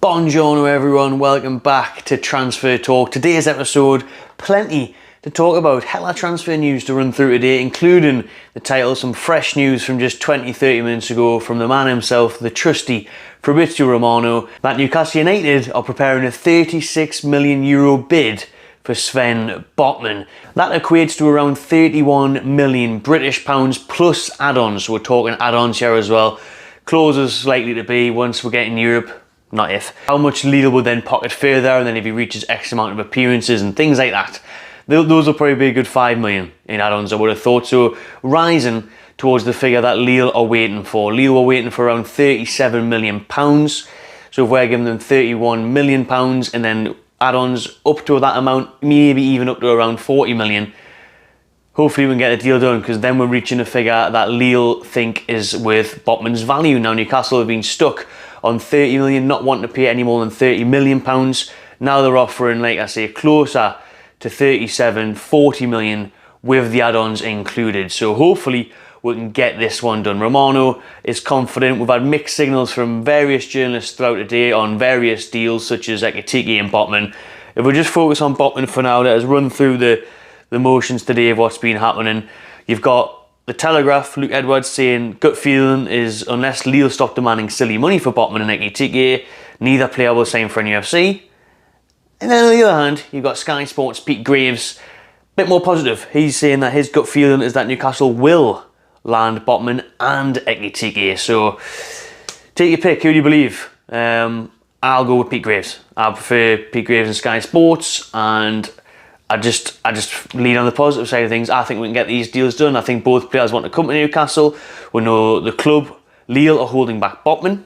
Buongiorno everyone, welcome back to Transfer Talk. Today's episode, plenty to talk about. Hella transfer news to run through today, including the title, some fresh news from just 20-30 minutes ago from the man himself, the trusty Fabrizio Romano, that Newcastle United are preparing a €36 million bid for Sven Botman. That equates to around 31 million British pounds plus add-ons. So we're talking add-ons here as well. Clauses likely to be once we get in Europe. Not if. How much Lille will then pocket further, and then if he reaches X amount of appearances and things like that. Those will probably be a good 5 million in add-ons, I would have thought. So rising towards the figure that Lille are waiting for. Lille were waiting for around £37 million. So if we're giving them £31 million and then add-ons up to that amount, maybe even up to around 40 million, hopefully we can get a deal done, because then we're reaching a figure that Lille think is worth Botman's value. Now Newcastle have been stuck on 30 million, not wanting to pay any more than £30 million. Now they're offering, like I say, closer to 37, 40 million with the add-ons included. So hopefully we can get this one done. Romano is confident. We've had mixed signals from various journalists throughout the day on various deals such as Ekitike and Botman. If we just focus on Botman for now, let us run through the motions today of what's been happening. You've got the Telegraph, Luke Edwards, saying gut feeling is unless Lille stop demanding silly money for Botman and Ekitike, neither player will sign for an UFC. And then on the other hand, you've got Sky Sports' Pete Graves, bit more positive. He's saying that his gut feeling is that Newcastle will land Botman and Ekitike. So take your pick. Who do you believe? I'll go with Pete Graves. I prefer Pete Graves and Sky Sports, and I just lean on the positive side of things. I think we can get these deals done. I think both players want to come to Newcastle. We know the club, Lille, are holding back Botman,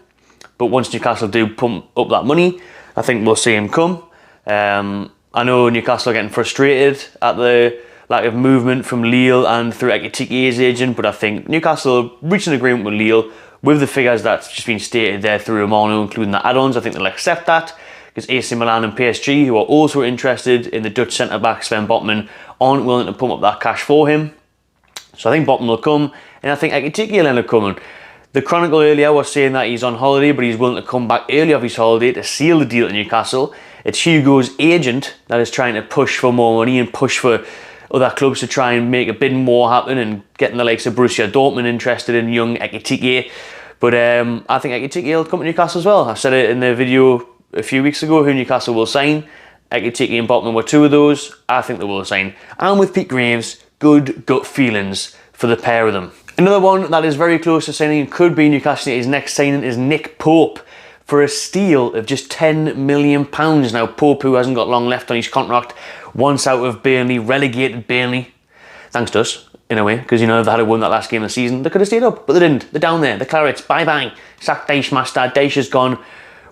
but once Newcastle do pump up that money, I think we'll see him come. I know Newcastle are getting frustrated at the lack of movement from Lille and through Ekitike's agent, but I think Newcastle reached an agreement with Lille with the figures that's just been stated there through Romano, including the add-ons. I think they'll accept that, because AC Milan and PSG, who are also interested in the Dutch centre-back Sven Botman, aren't willing to pump up that cash for him. So I think Botman will come, and I think Ekitike will end up coming. The Chronicle earlier was saying that he's on holiday, but he's willing to come back early off his holiday to seal the deal at Newcastle. It's Hugo's agent that is trying to push for more money and push for other clubs to try and make a bit more happen, and getting the likes of Borussia Dortmund interested in young Ekitike. But I think Ekitike will come to Newcastle as well. I said it in the video a few weeks ago who Newcastle will sign. Ekitike and Botman were two of those. I think they will sign. And with Pete Graves, good gut feelings for the pair of them. Another one that is very close to signing and could be Newcastle United's next signing is Nick Pope for a steal of just £10 million. Now Pope, who hasn't got long left on his contract, once out of Burnley, relegated Burnley, thanks to us in a way, because you know if they had won that last game of the season, they could have stayed up, but they didn't. They're down there. The Clarets, bye-bye. Sacked Daesh Master. Daesh is gone.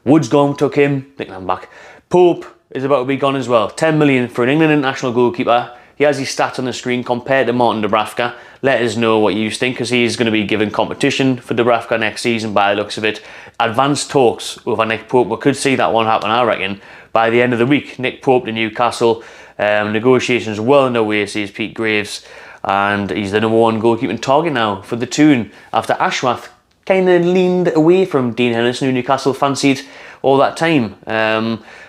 Wood's gone, took him. I think I'm back. Pope is about to be gone as well. 10 million for an England international goalkeeper. He has his stats on the screen compared to Martin Dubravka. Let us know what you think, because he's going to be given competition for Dubravka next season by the looks of it. Advanced talks over Nick Pope. We could see that one happen, I reckon, by the end of the week. Nick Pope to Newcastle. Negotiations well underway, says Pete Graves. And he's the #1 goalkeeping target now for the Toon, after Ashworth kind of leaned away from Dean Henderson, who Newcastle fancied all that time.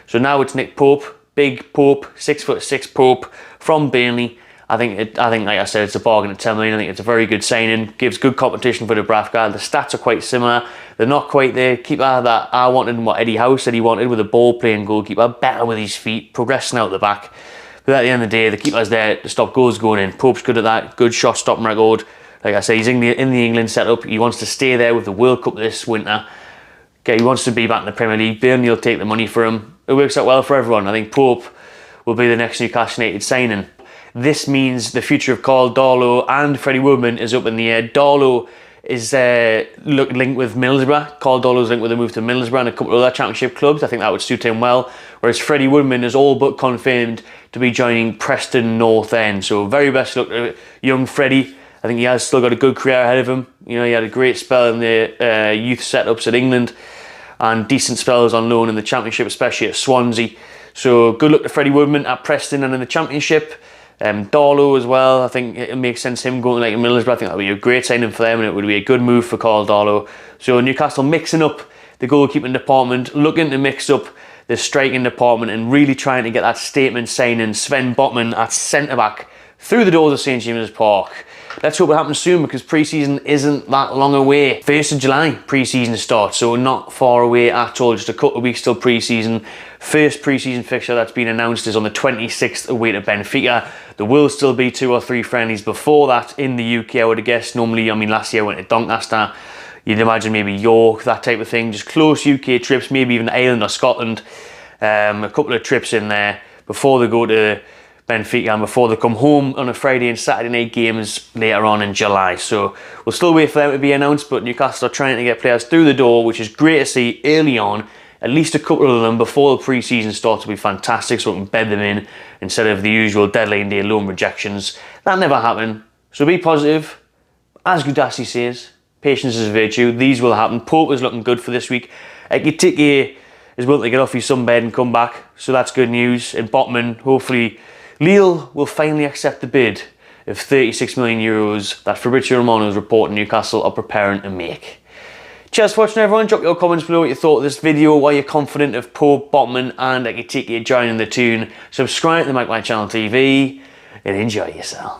So now it's Nick Pope, big Pope, 6'6" Pope from Burnley. I think, like I said, it's a bargain at 10 million. I think it's a very good signing. Gives good competition for Dubravka. The stats are quite similar. They're not quite the keeper that I wanted and what Eddie Howe said he wanted, with a ball-playing goalkeeper, better with his feet, progressing out the back. But at the end of the day, the keeper's there to stop goals going in. Pope's good at that. Good shot-stopping record. Like I say, he's in the England setup. He wants to stay there with the World Cup this winter. Okay, he wants to be back in the Premier League. Burnley will take the money for him. It works out well for everyone. I think Pope will be the next Newcastle United signing. This means the future of Carl Darlow and Freddie Woodman is up in the air. Darlow is linked with Middlesbrough. Carl Darlow's linked with a move to Middlesbrough and a couple of other championship clubs. I think that would suit him well. Whereas Freddie Woodman is all but confirmed to be joining Preston North End. So very best look at young Freddie. I think he has still got a good career ahead of him. You know, he had a great spell in the youth setups at England and decent spells on loan in the championship, especially at Swansea. So good luck to Freddie Woodman at Preston and in the championship. Darlow as well, I think it makes sense him going like Middlesbrough. I think that would be a great signing for them, and it would be a good move for Carl Darlow. So Newcastle mixing up the goalkeeping department, looking to mix up the striking department and really trying to get that statement signing Sven Botman at centre-back through the doors of St James's Park. Let's hope it happens soon, because pre-season isn't that long away. 1st of July, pre-season starts, so not far away at all. Just a couple of weeks till pre-season. First pre-season fixture that's been announced is on the 26th away to Benfica. There will still be 2 or 3 friendlies before that in the UK, I would have guessed. Normally, I mean, last year I went to Doncaster. You'd imagine maybe York, that type of thing. Just close UK trips, maybe even Ireland or Scotland. A couple of trips in there before they go to Benfica and before they come home on a Friday and Saturday night games later on in July. So we'll still wait for them to be announced, but Newcastle are trying to get players through the door, which is great to see early on. At least a couple of them before the pre-season starts will be fantastic, so we can bed them in instead of the usual deadline day loan rejections. That never happened. So be positive. As Gudasi says, patience is a virtue. These will happen. Pope is looking good for this week. Ekitike is willing to get off his sunbed and come back, so that's good news. And Botman, hopefully, Lille will finally accept the bid of €36 million that Fabrizio Romano's reporting Newcastle are preparing to make. Cheers for watching, everyone. Drop your comments below what you thought of this video, why you're confident of Pope, Botman and Ekitike joining the tune. Subscribe to the Mike White Channel TV and enjoy yourself.